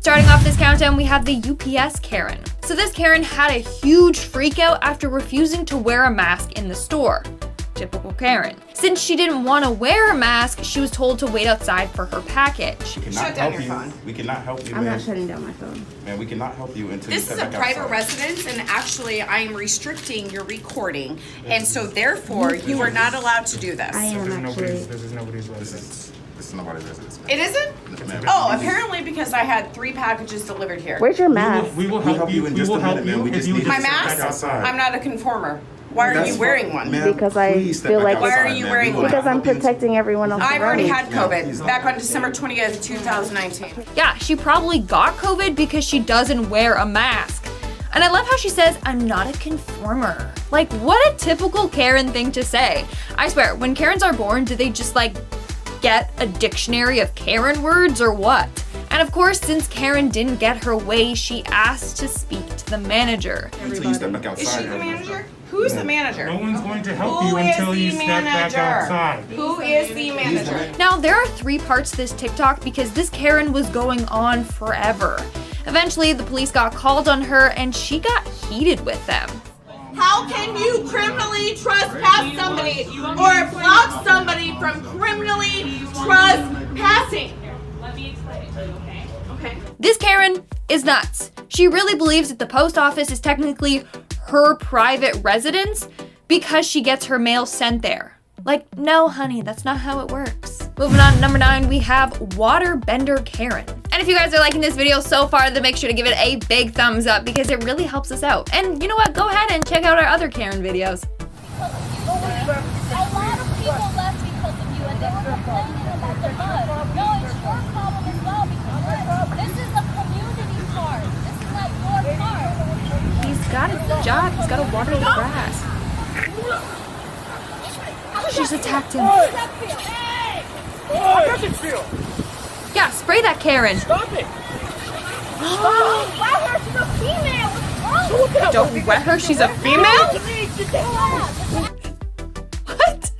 Starting off this countdown, we have the UPS Karen. So this Karen had a huge freak out after refusing to wear a mask in the store. Typical Karen. Since she didn't want to wear a mask, she was told to wait outside for her package. Shut down your phone. We cannot help you, I'm man. not shutting down my phone. Man, we cannot help you until you This is step a back private outside. residence, and actually I am restricting your recording, and so therefore you are not allowed to do this. I am actually. This is nobody's residence. This is nobody's residence. It isn't? Ma'am. Oh, apparently because I had 3 packages delivered here. Where's your mask? We will help you. in We just will a help minute, man. you We if just you need My just step mask? back outside. I'm not a conformer. Why are That's you wearing fine. one? Ma'am, Because I please step feel back like it's- outside, Why are you ma'am. wearing We will one? Because not I'm help you. protecting everyone else I've already around me. had COVID back on December 20th, 2019. Yeah, she probably got COVID because she doesn't wear a mask. And I love how she says, I'm not a conformer. Like, what a typical Karen thing to say. I swear, when Karens are born, do they just like get a dictionary of Karen words or what? And of course, since Karen didn't get her way, she asked to speak to the manager. Until you step back outside. Is she the manager? Who's the manager? No one's going to help Who you is until you the step back manager? outside. Who is the manager? Now, there are 3 parts to this TikTok because this Karen was going on forever. Eventually, the police got called on her and she got heated with them. How can you criminally trespass somebody or block somebody from criminally trespassing? Let me explain it to you, okay? Okay. This Karen is nuts. She really believes that the post office is technically her private residence because she gets her mail sent there. Like, no, honey, that's not how it works. Moving on to number 9, we have Waterbender Karen. And if you guys are liking this video so far, then make sure to give it a big thumbs up because it really helps us out. And you know what? Go ahead and check out our other Karen videos. A lot of people left because of you, and they were complaining about the mud. No, it's your problem as well because this is a community park. This is not your park. He's got his job. He's got to water the grass. She's attacked him. Yeah, spray that Karen. Stop it! Why her? She's a female. What's wrong? Don't wet her. She's a female? What?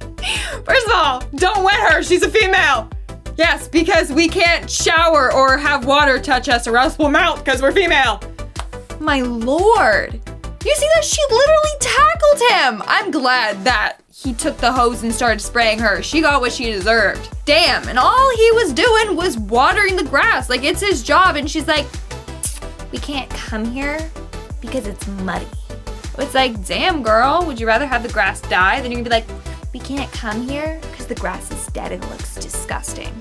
First of all, don't wet her. She's a female. Yes, because we can't shower or have water touch us or else we'll melt because we're female. My lord. You see that? She literally tackled him. I'm glad that he took the hose and started spraying her. She got what she deserved. Damn, and all he was doing was watering the grass. Like, it's his job. And she's like, we can't come here because it's muddy. It's like, damn, girl, would you rather have the grass die than you're gonna be like, we can't come here because the grass is dead and looks disgusting.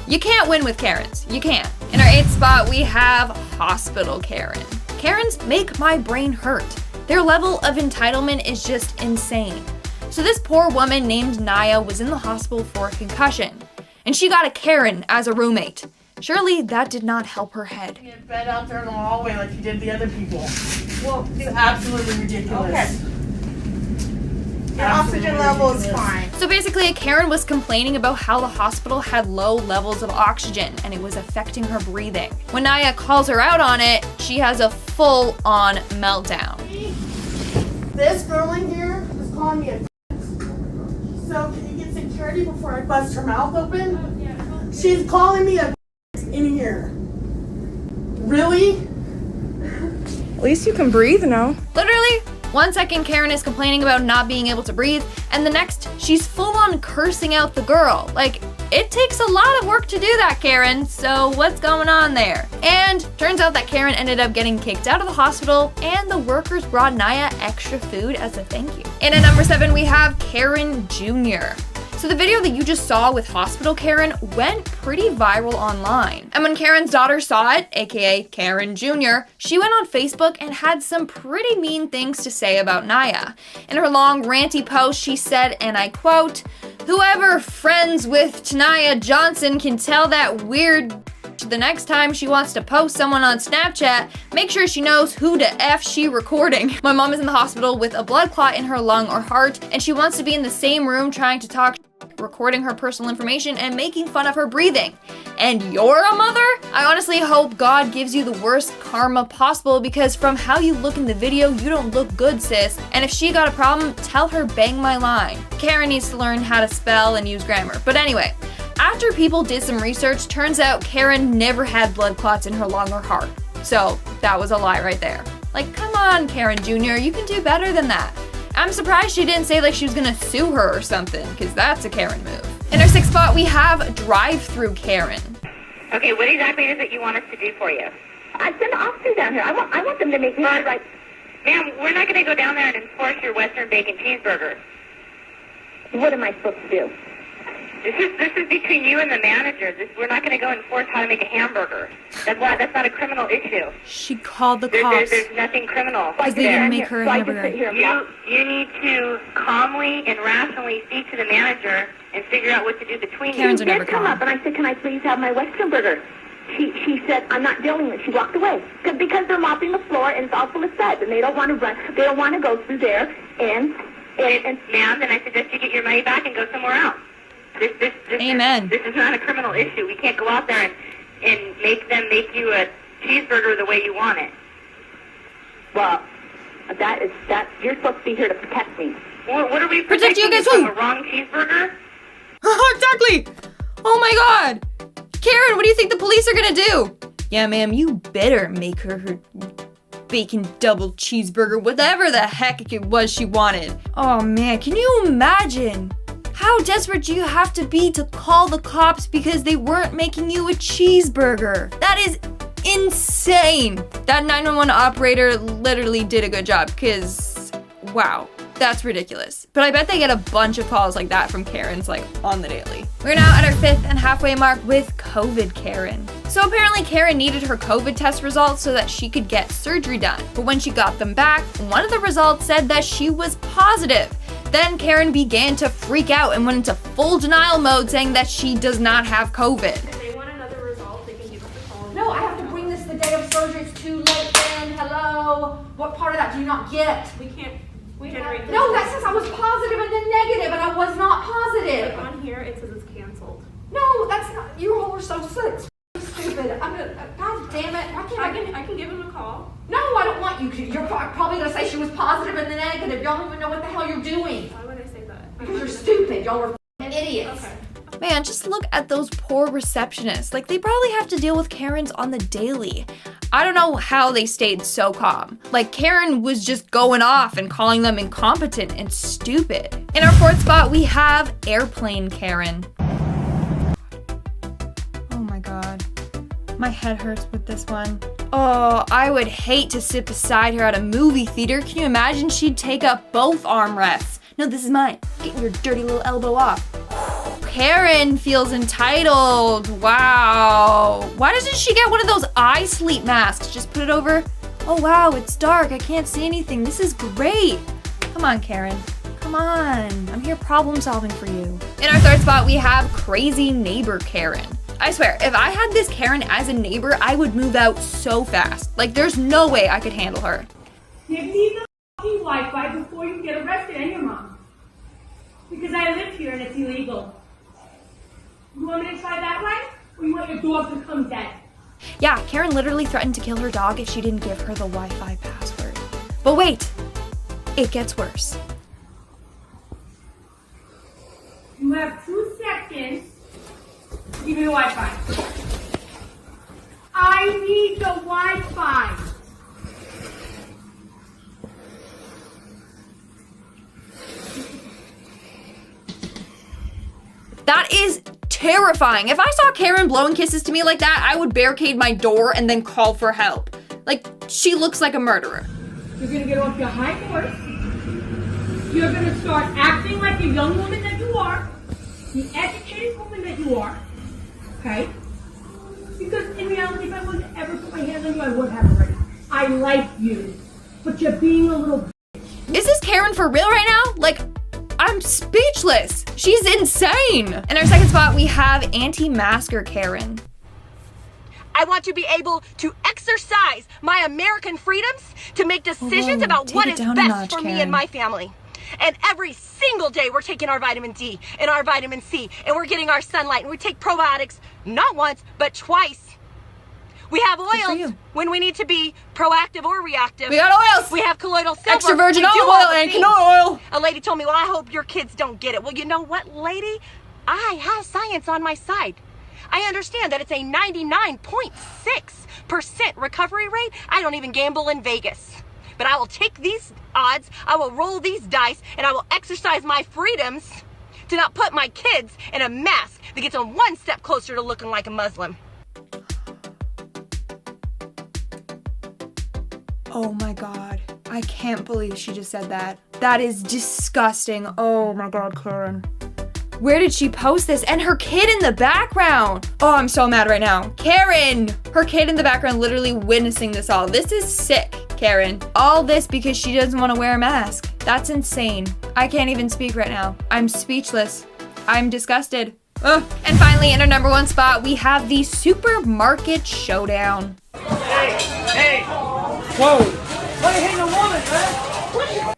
You can't win with Karens. You can't. In our 8th spot, we have Hospital Karen. Karens make my brain hurt. Their level of entitlement is just insane. So this poor woman named Naya was in the hospital for a concussion, and she got a Karen as a roommate. Surely that did not help her head. Get bed out there in the hallway like you did the other people. Well, it's absolutely ridiculous. Okay. Your oxygen level is fine. So basically, a Karen was complaining about how the hospital had low levels of oxygen and it was affecting her breathing. When Naya calls her out on it, she has a full-on meltdown. This girl in here is calling me a so can you get security before I bust her mouth open? She's calling me a in here. Really? At least you can breathe now. Literally, 1 second Karen is complaining about not being able to breathe, and the next, she's full-on cursing out the girl. Like, it takes a lot of work to do that, Karen, so what's going on there? And turns out that Karen ended up getting kicked out of the hospital, and the workers brought Naya extra food as a thank you. And at number 7, we have Karen Jr. So the video that you just saw with Hospital Karen went pretty viral online. And when Karen's daughter saw it, aka Karen Jr., she went on Facebook and had some pretty mean things to say about Naya. In her long ranty post, she said, and I quote, "Whoever friends with Tanaya Johnson can tell that weird the next time she wants to post someone on Snapchat, make sure she knows who the F she recording." My mom is in the hospital with a blood clot in her lung or heart, and she wants to be in the same room trying to talk, recording her personal information and making fun of her breathing. And you're a mother? I honestly hope God gives you the worst karma possible because from how you look in the video, you don't look good, sis. And if she got a problem, tell her bang my line. Karen needs to learn how to spell and use grammar. But anyway, After people did some research, turns out Karen never had blood clots in her lung or heart. So that was a lie right there. Like, come on, Karen Jr., you can do better than that. I'm surprised she didn't say like she was gonna sue her or something, because that's a Karen move. In our 6th spot, we have drive-through Karen. Okay, what exactly is it you want us to do for you? I send the officers down here. I want them to make me right. Ma'am, we're not going to go down there and enforce your Western bacon cheeseburger. What am I supposed to do? This is between you and the manager. We're not going to go enforce how to make a hamburger. That's not a criminal issue. She called the cops. There's nothing criminal. Because they didn't make her a hamburger. You need to calmly and rationally speak to the manager and figure out what to do between Karens you. are never She did come calm. up and I said, can I please have my Western burger? She said, I'm not dealing with it. She walked away. Because they're mopping the floor and it's all full of suds and they don't want to run. They don't want to go through there and ma'am, then I suggest you get your money back and go somewhere else. Amen. This is not a criminal issue. We can't go out there and make them make you a cheeseburger the way you want it. Well, you're supposed to be here to protect me. What are we Protect you against from? who? A wrong cheeseburger? Exactly! Oh my god! Karen, what do you think the police are gonna do? Yeah, ma'am, you better make her bacon double cheeseburger, whatever the heck it was she wanted. Oh man, can you imagine? How desperate do you have to be to call the cops because they weren't making you a cheeseburger? That is insane. That 911 operator literally did a good job because, wow, that's ridiculous. But I bet they get a bunch of calls like that from Karens like on the daily. We're now at our 5th and halfway mark with COVID Karen. So apparently Karen needed her COVID test results so that she could get surgery done. But when she got them back, one of the results said that she was positive. Then Karen began to freak out and went into full denial mode saying that she does not have COVID. If they want another result, they can give us a call. No, I have to bring this the day of surgery. It's too late then. Hello? What part of that do you not get? We can't generate No, that says I was positive and then negative, and I was not positive. on here. It says it's canceled. No, that's not. You all are so sick. Stupid. I'm gonna. God damn it. Why can't I can give him a call. No, I don't want you to. You're probably gonna say she was positive and then negative. Y'all don't even know what the hell you're doing. Why would I say that? Because you're stupid. Y'all are idiots. Okay. Man, just look at those poor receptionists. Like, they probably have to deal with Karens on the daily. I don't know how they stayed so calm. Like, Karen was just going off and calling them incompetent and stupid. In our 4th spot, we have Airplane Karen. Oh my god. My head hurts with this one. Oh, I would hate to sit beside her at a movie theater. Can you imagine? She'd take up both armrests. No, this is mine. Get your dirty little elbow off. Karen feels entitled. Wow. Why doesn't she get one of those eye sleep masks? Just put it over. Oh wow, it's dark. I can't see anything. This is great. Come on, Karen. Come on. I'm here problem solving for you. In our 3rd spot, we have Crazy Neighbor Karen. I swear, if I had this Karen as a neighbor, I would move out so fast. Like, there's no way I could handle her. Give me the fucking Wi-Fi before you get arrested and your mom. Because I live here and it's illegal. You want me to try that way? Or you want your dog to come dead? Yeah, Karen literally threatened to kill her dog if she didn't give her the Wi-Fi password. But wait, it gets worse. You have 2 seconds to give me the Wi-Fi. I need the Wi-Fi. That is terrifying. If I saw Karen blowing kisses to me like that, I would barricade my door and then call for help. Like, she looks like a murderer. You're gonna get off your hind horse. You're gonna start acting like the young woman that you are, the educated woman that you are, okay? Because in reality, if I wanted to ever put my hands on you, I would have already. I like you, but you're being a little. Is this Karen for real right now? Like, I'm speechless. She's insane. In our 2nd spot, we have anti-masker Karen. I want to be able to exercise my American freedoms to make decisions about what is best for me and my family. And every single day we're taking our vitamin D and our vitamin C and we're getting our sunlight and we take probiotics not once but twice. We have oils when we need to be proactive or reactive. We got oils. We have colloidal silver. Extra virgin We do olive all oil the and things. canola oil. A lady told me, well, I hope your kids don't get it. Well, you know what, lady? I have science on my side. I understand that it's a 99.6% recovery rate. I don't even gamble in Vegas. But I will take these odds, I will roll these dice, and I will exercise my freedoms to not put my kids in a mask that gets them one step closer to looking like a Muslim. Oh my god. I can't believe she just said that. That is disgusting. Oh my god, Karen. Where did she post this? And her kid in the background. Oh, I'm so mad right now. Karen! Her kid in the background literally witnessing this all. This is sick, Karen. All this because she doesn't want to wear a mask. That's insane. I can't even speak right now. I'm speechless. I'm disgusted. Ugh. And finally, in our number one spot, we have the supermarket showdown. Hey! Whoa! Why are you hitting a woman, man?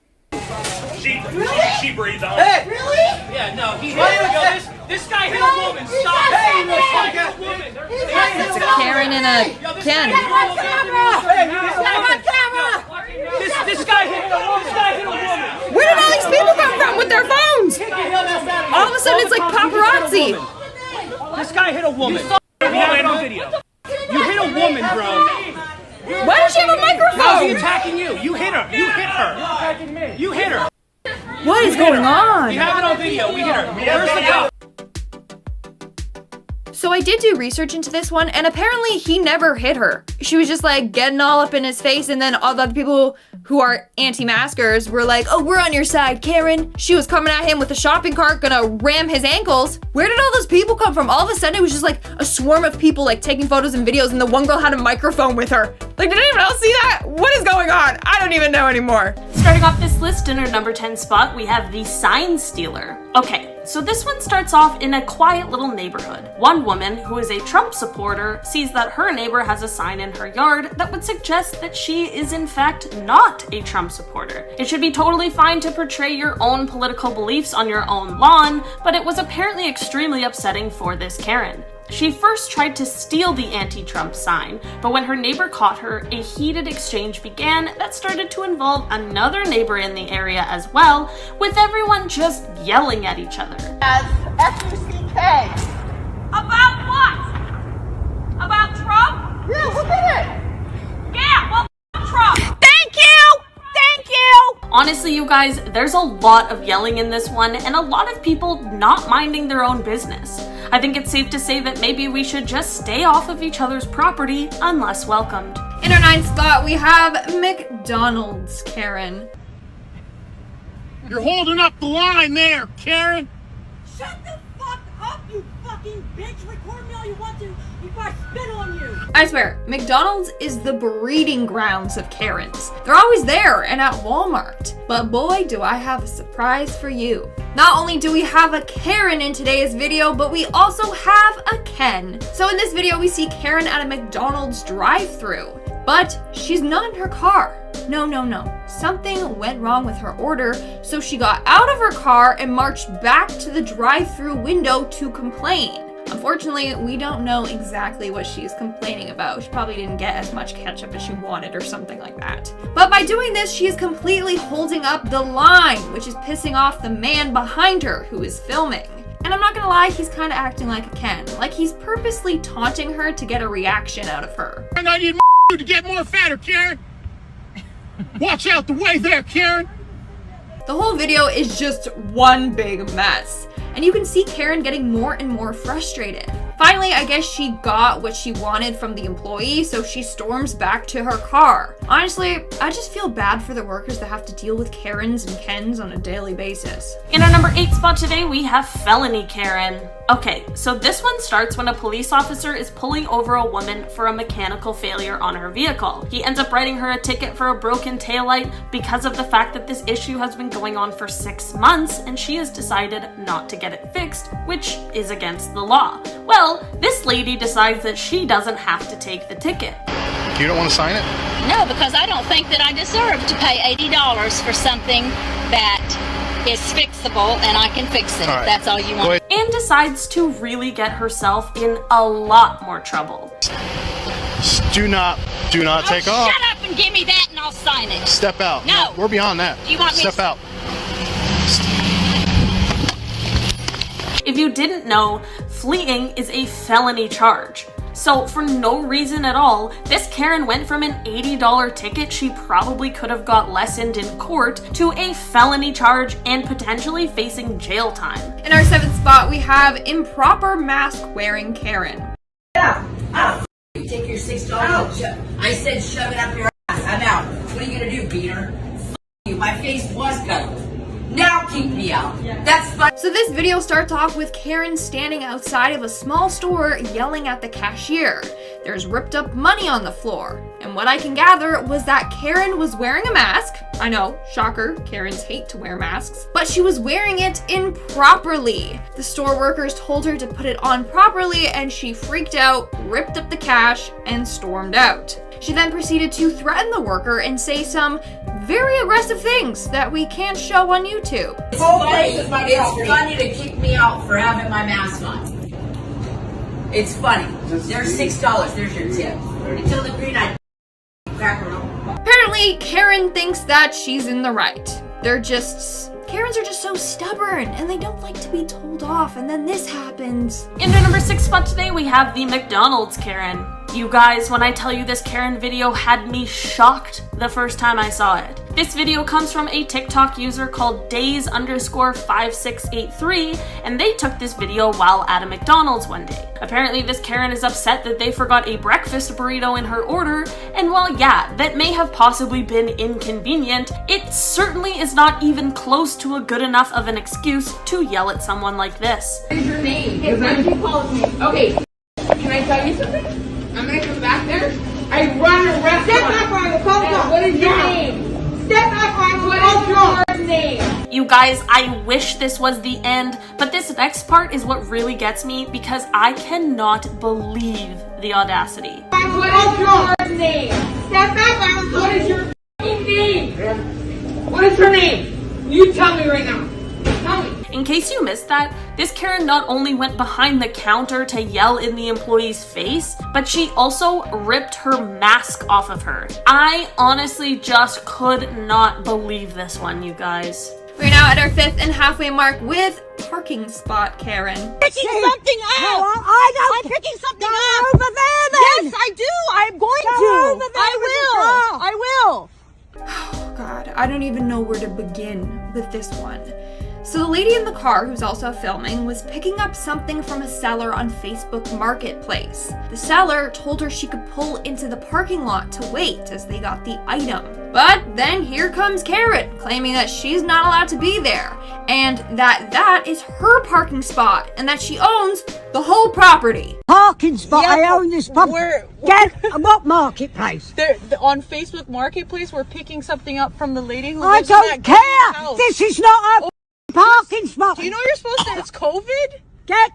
She breathed on. Hey! Really? Yeah, no, he hit her. This guy hit a woman. Stop. Hey, you hit a woman. It's a Karen and a Ken. Hey, this guy hit a woman. Where did all these people come from with their phones? All of a sudden, it's like paparazzi. This guy hit a woman. We have it on video. You hit a woman, bro. Why does she have a microphone? How's he attacking you? You hit her. You hit her. You're attacking me. You hit her. What is going on? We have it on video. We hit her. Where's the cop? So I did do research into this one, and apparently he never hit her. She was just like getting all up in his face, and then all the other people who are anti-maskers were like, oh, we're on your side, Karen. She was coming at him with a shopping cart, gonna ram his ankles. Where did all those people come from? All of a sudden, it was just like a swarm of people like taking photos and videos, and the one girl had a microphone with her. Like, did anyone else see that? What is going on? I don't even know anymore. Starting off this list in our number 10 spot, we have the sign stealer. Okay, so this one starts off in a quiet little neighborhood. One woman, who is a Trump supporter, sees that her neighbor has a sign in her yard that would suggest that she is in fact not a Trump supporter. It should be totally fine to portray your own political beliefs on your own lawn, but it was apparently extremely upsetting for this Karen. She first tried to steal the anti-Trump sign, but when her neighbor caught her, a heated exchange began that started to involve another neighbor in the area as well, with everyone just yelling at each other. As F-U-C-K. About what? About Trump? Yeah, look at it. Yeah, well, Trump. Thank you! Thank you! Honestly, you guys, there's a lot of yelling in this one and a lot of people not minding their own business. I think it's safe to say that maybe we should just stay off of each other's property unless welcomed. In our 9th spot, we have McDonald's Karen. You're holding up the line there, Karen. Shut the fuck up, you fucking bitch! Record me all you want to before I spit on you! I swear, McDonald's is the breeding grounds of Karens. They're always there and at Walmart. But boy, do I have a surprise for you. Not only do we have a Karen in today's video, but we also have a Ken. So in this video, we see Karen at a McDonald's drive-thru, but she's not in her car. No. Something went wrong with her order, so she got out of her car and marched back to the drive-thru window to complain. Unfortunately, we don't know exactly what she's complaining about. She probably didn't get as much ketchup as she wanted or something like that. But by doing this, she is completely holding up the line, which is pissing off the man behind her who is filming. And I'm not gonna lie, he's kind of acting like a Ken. Like he's purposely taunting her to get a reaction out of her. And I need to get more fatter, Karen. Watch out the way there, Karen. The whole video is just one big mess. And you can see Karen getting more and more frustrated. Finally, I guess she got what she wanted from the employee, so she storms back to her car. Honestly, I just feel bad for the workers that have to deal with Karens and Kens on a daily basis. In our number 8 spot today, we have Felony Karen. Okay, so this one starts when a police officer is pulling over a woman for a mechanical failure on her vehicle. He ends up writing her a ticket for a broken taillight because of the fact that this issue has been going on for 6 months and she has decided not to get it fixed, which is against the law. Well, this lady decides that she doesn't have to take the ticket. You don't want to sign it? No, because I don't think that I deserve to pay $80 for something that is fixable and I can fix it. All right. That's all you want. And decides to really get herself in a lot more trouble. Do not take off. Shut up and give me that and I'll sign it. Step out. No. We're beyond that. Do you want me Step to... out. If you didn't know, fleeing is a felony charge. So for no reason at all, this Karen went from an $80 ticket she probably could have got lessened in court to a felony charge and potentially facing jail time. In our 7th spot, we have improper mask wearing Karen. You take your $6 and I said shove it up your ass. I'm out. What are you gonna do, Peter? F you. My face was covered. Now keep me out. That's fine. So this video starts off with Karen standing outside of a small store yelling at the cashier. There's ripped up money on the floor. And what I can gather was that Karen was wearing a mask. I know, shocker, Karens hate to wear masks. But she was wearing it improperly. The store workers told her to put it on properly and she freaked out, ripped up the cash, and stormed out. She then proceeded to threaten the worker and say some very aggressive things that we can't show on YouTube. It's funny to kick me out for having my mask on. It's funny. There's $6. There's your tip. Until the green eye cracker. Apparently, Karen thinks that she's in the right. Karens are just so stubborn and they don't like to be told off, and then this happens. In the number 6 spot today, we have the McDonald's Karen. You guys, when I tell you this Karen video had me shocked the first time I saw it. This video comes from a TikTok user called days_5683, and they took this video while at a McDonald's one day. Apparently this Karen is upset that they forgot a breakfast burrito in her order, and while yeah, that may have possibly been inconvenient, it certainly is not even close to a good enough of an excuse to yell at someone like this. What is your name? Hey, why don't you call me? Okay, can I tell you something? I'm gonna come back there. I run a restaurant. Step back, Ryan. Call me. What is your name? Step back, Ryan. What is your name? You guys, I wish this was the end, but this next part is what really gets me because I cannot believe the audacity. What is your name? Step back, Ryan. What is your name? What is her name? You tell me right now. Tell me. In case you missed that, this Karen not only went behind the counter to yell in the employee's face, but she also ripped her mask off of her. I honestly just could not believe this one, you guys. We're now at our 5th and halfway mark with parking spot Karen. Picking something up! I'm picking something up! Over there then! Yes, I do! I'm going Go to! over there I with will! the car. I will! Oh God, I don't even know where to begin with this one. So the lady in the car, who's also filming, was picking up something from a seller on Facebook Marketplace. The seller told her she could pull into the parking lot to wait as they got the item. But then here comes Karen, claiming that she's not allowed to be there, and that is her parking spot, and that she owns the whole property. Parking spot, I own this property. Get what marketplace? On Facebook Marketplace, we're picking something up from the lady who I lives in that don't care! house. This is not a parking spot! Do you know you're supposed to? It's COVID? Get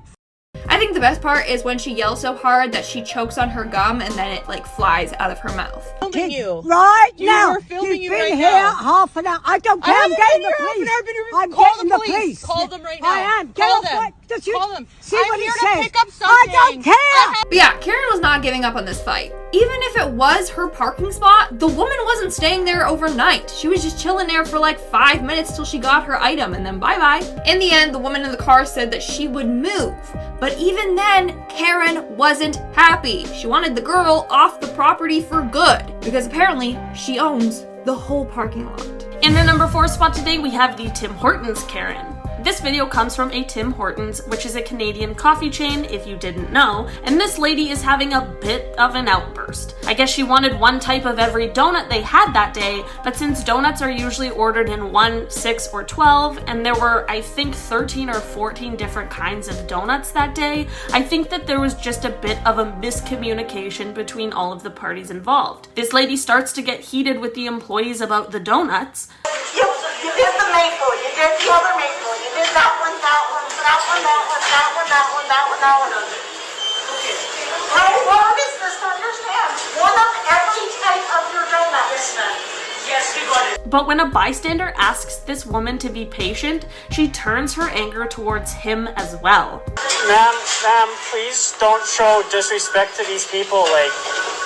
I think the best part is when she yells so hard that she chokes on her gum and then it like flies out of her mouth. Filming you. right You now! were filming You've you been right here now. half an hour. I don't care, I'm getting the police. I'm Call getting the the police. police. Call them right now. I am. Get Call off them. my- does you Call them. See I'm what he here to says? pick up I something. don't care! But yeah, Karen was not giving up on this fight. Even if it was her parking spot, the woman wasn't staying there overnight. She was just chilling there for like 5 minutes till she got her item and then bye-bye. In the end, the woman in the car said that she would move. But even then, Karen wasn't happy. She wanted the girl off the property for good because apparently she owns the whole parking lot. In the number 4 spot today, we have the Tim Hortons Karen. This video comes from a Tim Hortons, which is a Canadian coffee chain, if you didn't know, and this lady is having a bit of an outburst. I guess she wanted one type of every donut they had that day, but since donuts are usually ordered in 1, 6, or 12, and there were, I think, 13 or 14 different kinds of donuts that day, I think that there was just a bit of a miscommunication between all of the parties involved. This lady starts to get heated with the employees about the donuts. You did the maple, you did the other maple, you did that one, that one, that one, that one, that one, that one, that one, that one. How long is this to understand? One of every type of your donut. Yes, ma'am. Yes, we got it. But when a bystander asks this woman to be patient, she turns her anger towards him as well. Ma'am, please don't show disrespect to these people. Like,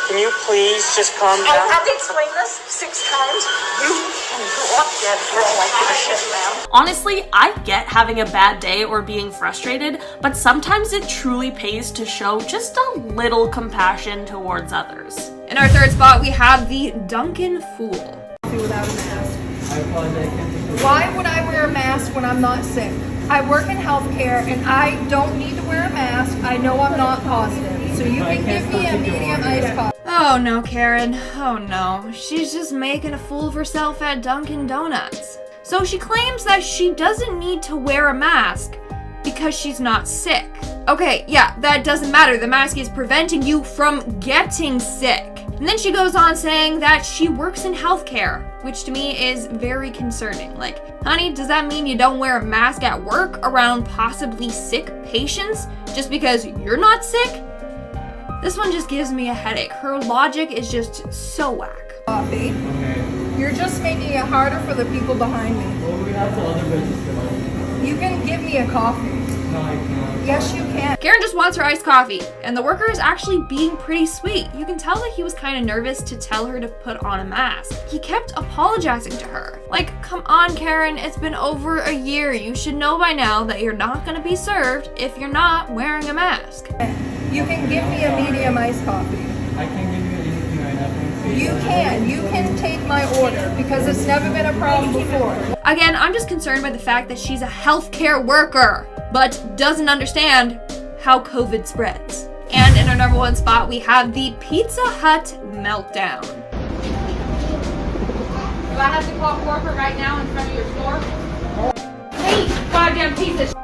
Can you please just calm down? I've had to explain this 6 times. You can grow up dead girl like this shit, man. Honestly, I get having a bad day or being frustrated, but sometimes it truly pays to show just a little compassion towards others. In our third spot, we have the Duncan Fool. Without a mask. Why would I wear a mask when I'm not sick? I work in healthcare and I don't need to wear a mask. I know I'm not positive. So you can give me a medium iced coffee. Oh no, Karen. Oh no. She's just making a fool of herself at Dunkin' Donuts. So she claims that she doesn't need to wear a mask because she's not sick. Okay, yeah, that doesn't matter. The mask is preventing you from getting sick. And then she goes on saying that she works in healthcare, which to me is very concerning. Like, honey, does that mean you don't wear a mask at work around possibly sick patients just because you're not sick? This one just gives me a headache. Her logic is just so whack. Coffee. You're just making it harder for the people behind me. Well, we have some other business tonight. You can give me a coffee. No, I can't. Yes, you can. Karen just wants her iced coffee, and the worker is actually being pretty sweet. You can tell that he was kind of nervous to tell her to put on a mask. He kept apologizing to her. Like, come on, Karen, it's been over a year. You should know by now that you're not gonna be served if you're not wearing a mask. You can give me a medium iced coffee. I can't give you anything right now. You can. You can take my order because it's never been a problem before. Again, I'm just concerned by the fact that she's a healthcare worker, but doesn't understand how COVID spreads. And in our number 1 spot, we have the Pizza Hut meltdown. Do I have to call corporate right now in front of your store? Hey, goddamn piece of shit.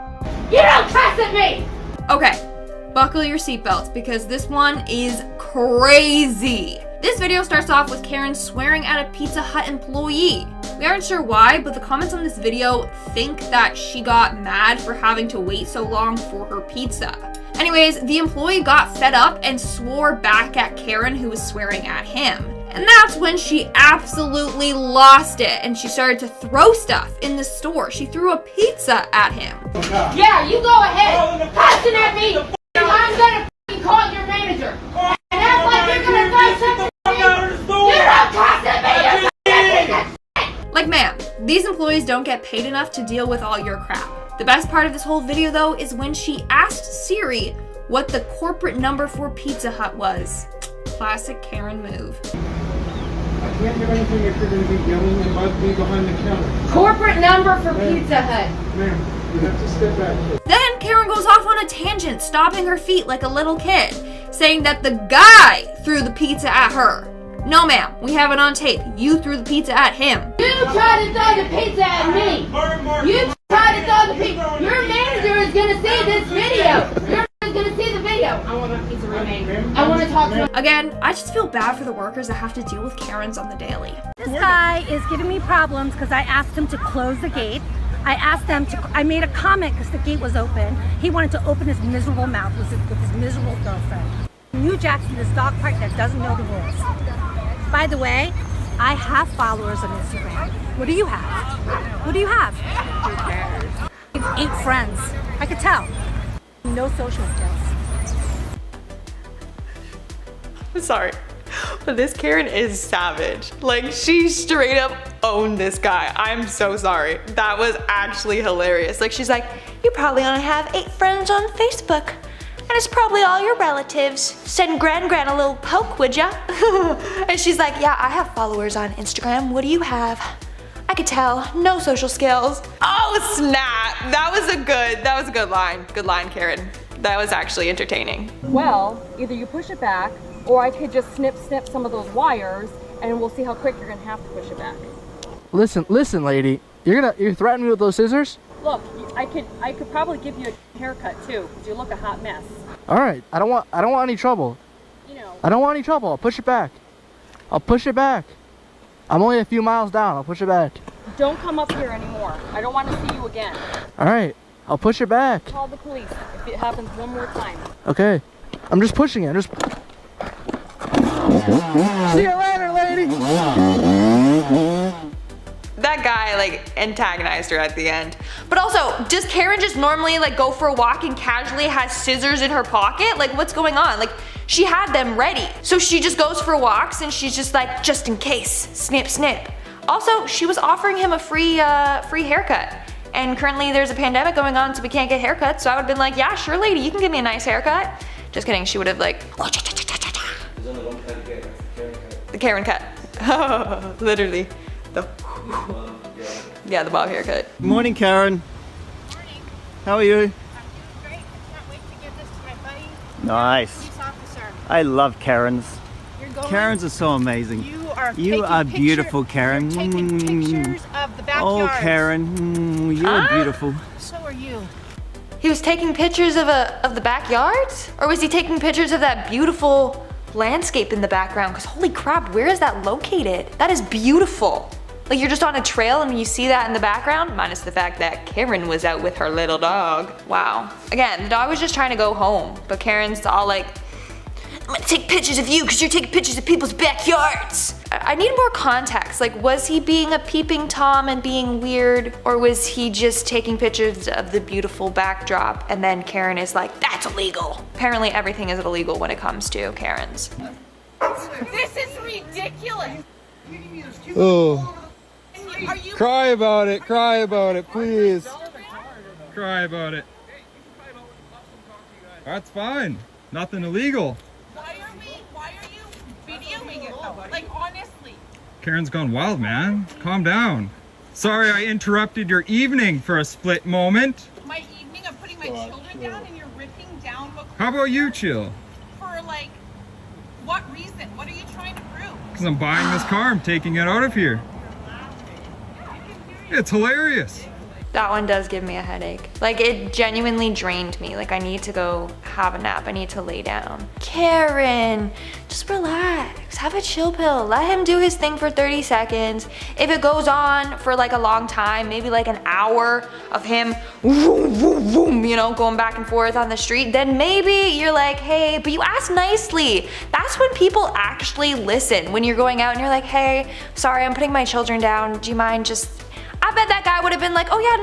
You don't cuss at me! Okay, buckle your seatbelts because this one is crazy. This video starts off with Karen swearing at a Pizza Hut employee. We aren't sure why, but the comments on this video think that she got mad for having to wait so long for her pizza. Anyways, the employee got fed up and swore back at Karen, who was swearing at him. And that's when she absolutely lost it and she started to throw stuff in the store. She threw a pizza at him. Yeah, you go ahead. Cussing at me. I'm gonna f***ing call your manager. And act like you're gonna buy something for me. You don't cuss at me. Like, ma'am, these employees don't get paid enough to deal with all your crap. The best part of this whole video, though, is when she asked Siri what the corporate number for Pizza Hut was. Classic Karen move. I can't do anything if you're going to be yelling and bug me behind the counter. Corporate number for Pizza Hut. Ma'am, you have to step back. Then Karen goes off on a tangent, stomping her feet like a little kid, saying that the guy threw the pizza at her. No, ma'am, we have it on tape. You threw the pizza at him. You tried to throw the pizza at me. You tried to throw the pizza. Your manager is going to see this video. Your manager is going to see the video. I want my pizza remain. I want to talk to him. Again, I just feel bad for the workers that have to deal with Karens on the daily. This guy is giving me problems because I asked him to close the gate. I made a comment because the gate was open. He wanted to open his miserable mouth with his miserable girlfriend. New Jackson, this dog park that doesn't know the rules. By the way, I have followers on Instagram. What do you have? What do you have? 8 friends. I could tell. No social skills. I'm sorry, but this Karen is savage. Like, she straight up owned this guy. I'm so sorry. That was actually hilarious. Like, she's like, you probably only have 8 friends on Facebook. And it's probably all your relatives. Send Gran a little poke, would ya? And she's like, yeah, I have followers on Instagram. What do you have? I could tell, no social skills. Oh, snap. That was a good line. Good line, Karen. That was actually entertaining. Well, either you push it back, or I could just snip some of those wires, and we'll see how quick you're gonna have to push it back. Listen, lady. You're threatening me with those scissors? Look, I could probably give you a haircut too, because you look a hot mess. All right. I don't want any trouble. You know. I don't want any trouble. I'll push it back. I'm only a few miles down. I'll push it back. Don't come up here anymore. I don't want to see you again. All right. I'll push it back. Call the police if it happens one more time. Okay. I'm just pushing it. See you later, lady. That guy like antagonized her at the end. But also, does Karen just normally like go for a walk and casually has scissors in her pocket? Like, what's going on? Like, She had them ready. So she just goes for walks and she's just like, just in case, snip, snip. Also, she was offering him a free haircut. And currently there's a pandemic going on, so we can't get haircuts. So I would've been like, yeah, sure lady, you can give me a nice haircut. Just kidding, she would've like, the Karen cut. Literally. Yeah, the bob haircut. Morning, Karen. How are you? Nice. I love Karens. Karens are so amazing. You are beautiful, Karen. Pictures of the backyard. Oh, Karen, you are beautiful. So are you. He was taking pictures of the backyards? Or was he taking pictures of that beautiful landscape in the background? Because holy crap, where is that located? That is beautiful. Like you're just on a trail and you see that in the background, minus the fact that Karen was out with her little dog. Wow. Again, the dog was just trying to go home, but Karen's all like, I'm gonna take pictures of you because you're taking pictures of people's backyards. I need more context. Like, was he being a peeping Tom and being weird? Or was he just taking pictures of the beautiful backdrop and then Karen is like, that's illegal. Apparently everything is illegal when it comes to Karens. This is ridiculous. Oh. Cry about it, please. Cry about it. That's fine. Nothing illegal. Why are you videoing it though? Like honestly. Karen's gone wild, man. Calm down. Sorry I interrupted your evening for a split moment. My evening of putting my children down and you're ripping down what. How about you chill? For like, what reason? What are you trying to prove? Because I'm buying this car, I'm taking it out of here. It's hilarious. That one does give me a headache. Like it genuinely drained me. Like I need to go have a nap. I need to lay down. Karen, just relax. Have a chill pill. Let him do his thing for 30 seconds. If it goes on for like a long time, maybe like an hour of him vroom, vroom, vroom, you know, going back and forth on the street, then maybe you're like, hey, but you ask nicely. That's when people actually listen. When you're going out and you're like, hey, sorry, I'm putting my children down. Do you mind just, I bet that guy would have been like, oh yeah,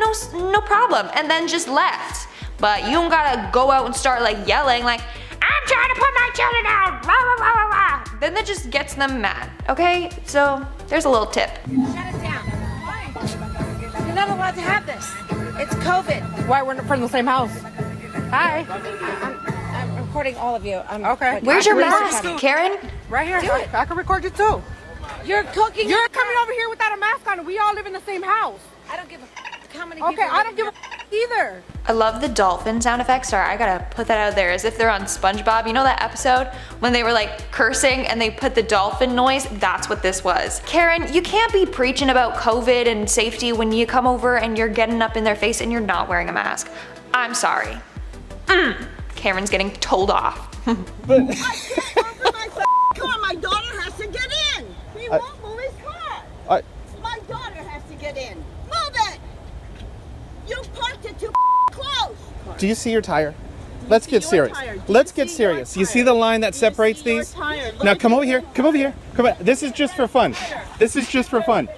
no problem, and then just left. But you don't gotta go out and start like yelling like, I'm trying to put my children down, rah, rah, rah, rah, rah. Then that just gets them mad, okay? So there's a little tip. Shut it down. You're not allowed to have this. It's COVID. Why, we're not from the same house? Hi. I'm recording all of you. Okay. Where's your mask, Karen? Right here. I can record you too. You're cooking. You're coming over here without a mask on. We all live in the same house. I don't give a how many Okay, people I don't give a either. I love the dolphin sound effects. Sorry, I gotta put that out there as if they're on SpongeBob. You know that episode when they were like cursing and they put the dolphin noise? That's what this was. Karen, you can't be preaching about COVID and safety when you come over and you're getting up in their face and you're not wearing a mask. I'm sorry. Karen's getting told off. I can't open my car. My daughter has to get in. He won't move his car. My daughter has to get in. Move it. You parked it too close. Do you see your tire? Let's get serious. Let's get serious. You see the line that separates these? Now come over here. Come over here. Come on. This is just for fun. This is just for fun.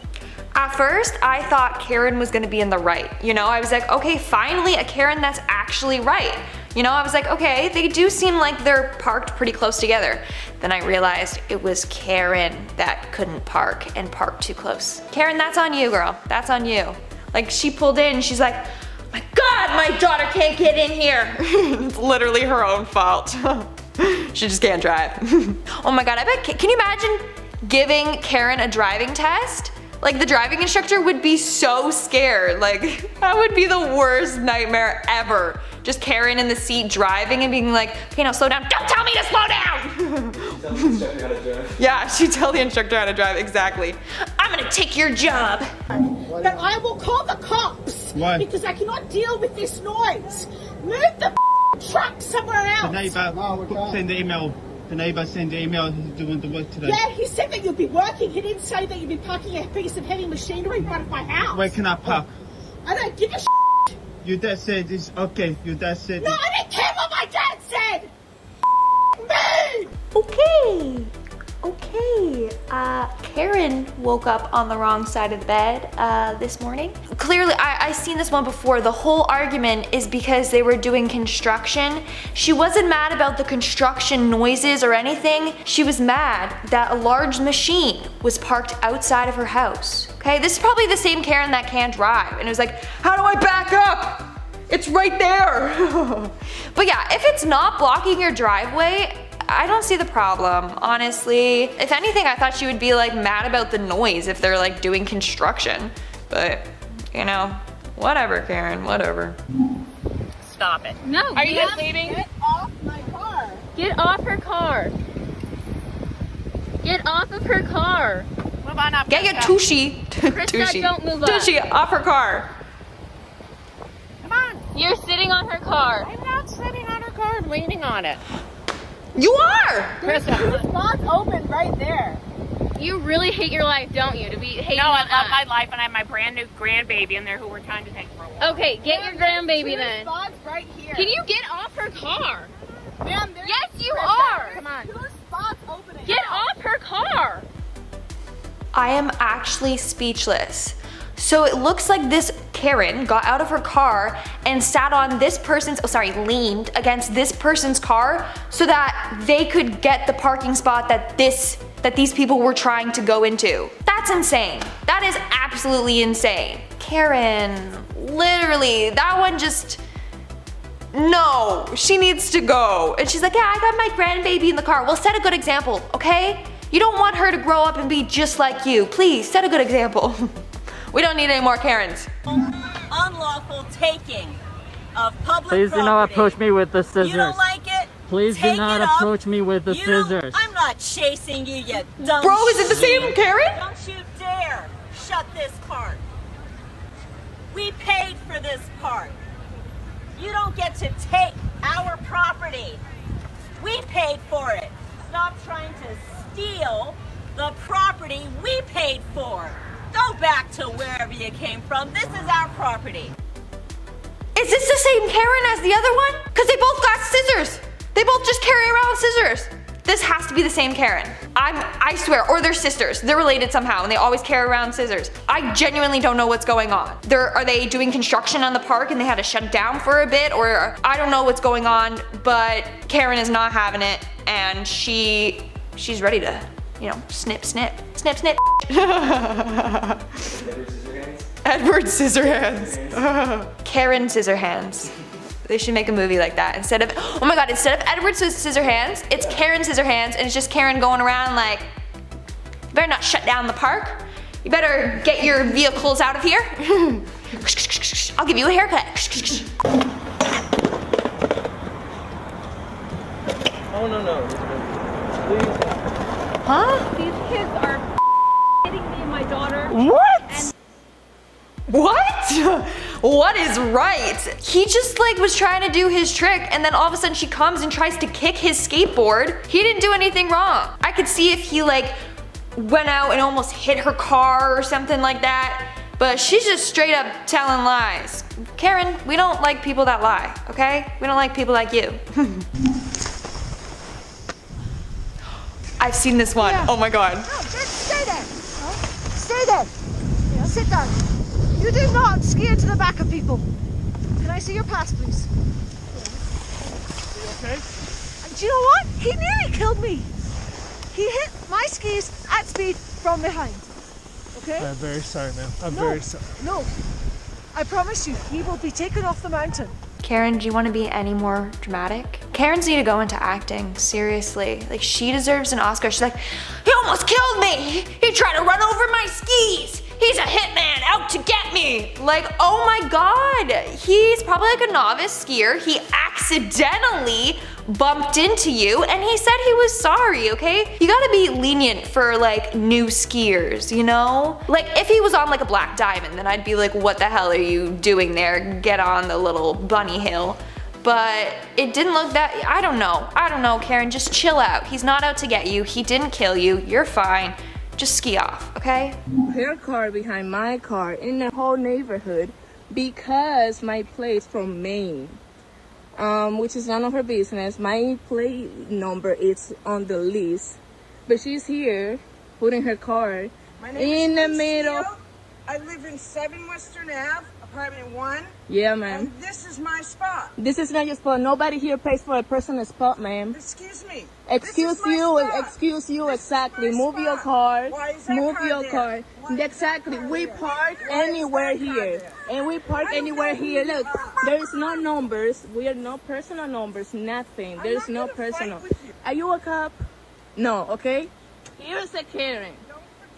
At first, I thought Karen was gonna be in the right. You know, I was like, okay, finally a Karen that's actually right. You know, I was like, okay, they do seem like they're parked pretty close together. Then I realized it was Karen that couldn't park and parked too close. Karen, that's on you, girl. That's on you. Like, she pulled in and she's like, my God, my daughter can't get in here. It's literally her own fault. She just can't drive. Oh my God, I bet, can you imagine giving Karen a driving test? Like the driving instructor would be so scared. Like that would be the worst nightmare ever. Just Karen in the seat driving and being like, okay, now slow down. Don't tell me to slow down. Yeah, she'd tell the instructor how to drive, exactly. I'm gonna take your job. Then I will call the cops. Why? Because I cannot deal with this noise. Move the truck somewhere else. The neighbor send the email. The neighbor sent the email doing the work today. Yeah, he said that you'd be working. He didn't say that you'd be parking a piece of heavy machinery in front of my house. Where can I park? I don't give a Your dad said it's okay. Your dad said. No, I didn't care what my dad said. Me. Okay. Okay, Karen woke up on the wrong side of the bed this morning. Clearly, I seen this one before. The whole argument is because they were doing construction. She wasn't mad about the construction noises or anything. She was mad that a large machine was parked outside of her house. Okay, this is probably the same Karen that can't drive. And it was like, how do I back up? It's right there. But yeah, if it's not blocking your driveway, I don't see the problem, honestly. If anything, I thought she would be like mad about the noise if they're like doing construction. But, you know, whatever, Karen, whatever. Stop it. No. Are you guys leaving? Get off my car. Get off her car. Get off of her car. Move on up. Get your tushy. Krista, don't move up. Tushy, off her car. Come on. You're sitting on her car. I'm not sitting on her car. I'm leaning on it. You are! Krista, the spot's open right there. You really hate your life, don't you? To be hating No, I on love us. my life, and I have my brand new grandbaby in there who we're trying to take for a walk. Okay, get your grandbaby then. Spots right here. Can you get off her car? Ma'am, Yes, you Krista, are. Come on. Two spots opening. Get off her car. I am actually speechless. So it looks like this Karen got out of her car and sat on this person's, leaned against this person's car so that they could get the parking spot that these people were trying to go into. That's insane. That is absolutely insane. Karen, literally, that one just, no, she needs to go. And she's like, yeah, I got my grandbaby in the car. Well, set a good example, okay? You don't want her to grow up and be just like you. Please, set a good example. We don't need any more Karens. Unlawful taking of public Please do not property. approach me with the scissors. You don't like it? Please do Take not it up. approach me with the You don't- scissors. I'm not chasing you, you dumb Bro, is it the shit. same Karen? Don't you dare shut this part. We paid for this part. You don't get to take our property. We paid for it. Stop trying to steal the property we paid for. Go back to wherever you came from. This is our property. Is this the same Karen as the other one? Because they both got scissors. They both just carry around scissors. This has to be the same Karen. I swear, or they're sisters. They're related somehow and they always carry around scissors. I genuinely don't know what's going on. Are they doing construction on the park and they had to shut it down for a bit? Or I don't know what's going on, but Karen is not having it and she's ready to, you know, snip, snip, snip, snip. Edward Scissorhands. Karen Scissorhands. They should make a movie like that. Instead of, oh my god, instead of Edward Scissorhands, it's Karen Scissorhands, and it's just Karen going around like, you better not shut down the park. You better get your vehicles out of here. I'll give you a haircut. Oh, no. Please. Huh? These kids are hitting me and my daughter. What? What? What is right? He just like was trying to do his trick and then all of a sudden she comes and tries to kick his skateboard. He didn't do anything wrong. I could see if he like went out and almost hit her car or something like that, but she's just straight up telling lies. Karen, we don't like people that lie, okay? We don't like people like you. I've seen this one. Yeah. Oh my god. No, just stay there. Stay there. Yeah, sit down. You do not ski into the back of people. Can I see your pass, please? Okay? And do you know what? He nearly killed me. He hit my skis at speed from behind. Okay? I'm very sorry, ma'am. I'm No. very sorry. No. I promise you, he will be taken off the mountain. Karen, do you want to be any more dramatic? Karens need to go into acting, seriously. Like, she deserves an Oscar. She's like, he almost killed me! He tried to run over my skis! He's a hitman out to get me! Like, oh my god! He's probably like a novice skier. He accidentally bumped into you and he said he was sorry, okay? You gotta be lenient for like new skiers, you know? Like if he was on like a black diamond, then I'd be like, what the hell are you doing there? Get on the little bunny hill. But it didn't look that, I don't know, Karen, just chill out. He's not out to get you. He didn't kill you. You're fine. Just ski off, okay? Her car behind my car in the whole neighborhood because my plate's from Maine. Which is none of her business. My plate number is on the list. But she's here, putting her car My name in is the middle. Steele. I live in 7 Western Ave, apartment 1. Yeah, ma'am. And this is my spot. This is not your spot. Nobody here pays for a personal spot, ma'am. Excuse me. Excuse This is my you, spot. excuse you, This is exactly. my Move spot. your car. Why is that Move car your there? car. Why is Exactly. that car We there? park Why is anywhere that car here. there? And we park I don't anywhere know here. who you Look, are. there's no numbers. We are no personal numbers, nothing. There's no personal. Are you a cop? No, okay? Here's a Karen.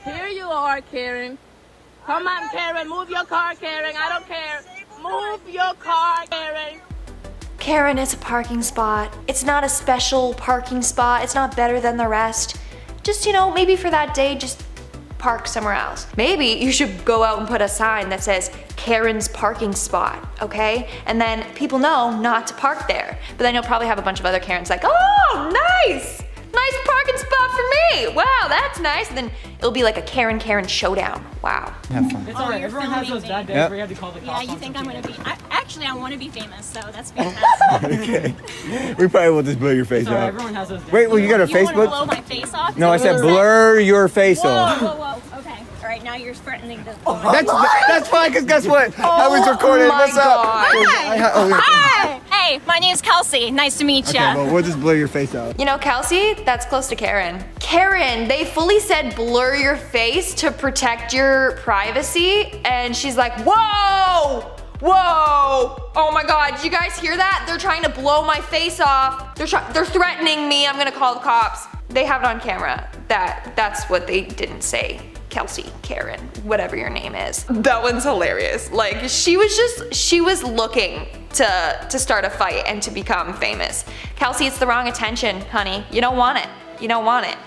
Here you are, Karen. Come on, Karen. Move your car, Karen. I don't care. Move your car, Karen. Karen, it's a parking spot. It's not a special parking spot. It's not better than the rest. Just, you know, maybe for that day, just park somewhere else. Maybe you should go out and put a sign that says Karen's parking spot, okay? And then people know not to park there. But then you'll probably have a bunch of other Karens like, oh, nice! Nice parking spot for me! Wow, that's nice. And then it'll be like a Karen showdown. Wow. Have fun. It's alright, everyone has those bad days where you have to call the cops. Yeah, you think I'm gonna be. Actually, I want to be famous, so that's fantastic. Okay. We probably will just blur your face Sorry, off. everyone has those days. Wait, well, you got a You wanna Facebook? blow my face off? No, I Is that said what you blur your face off. Whoa, whoa, whoa. Okay. All right, now you're threatening to. That's fine, because guess what? I was recording. my What's up? God. Hi. Hey, my name's Kelsey. Nice to meet Okay, ya. well, we'll just blur your face out. You know, Kelsey, that's close to Karen. Karen, they fully said blur your face to protect your privacy, and she's like, whoa! Whoa! Oh my God, did you guys hear that? They're trying to blow my face off. They're threatening me. I'm gonna call the cops. They have it on camera. That's what they didn't say. Kelsey, Karen, whatever your name is. That one's hilarious. Like, she was looking to start a fight and to become famous. Kelsey, it's the wrong attention, honey. You don't want it. You don't want it.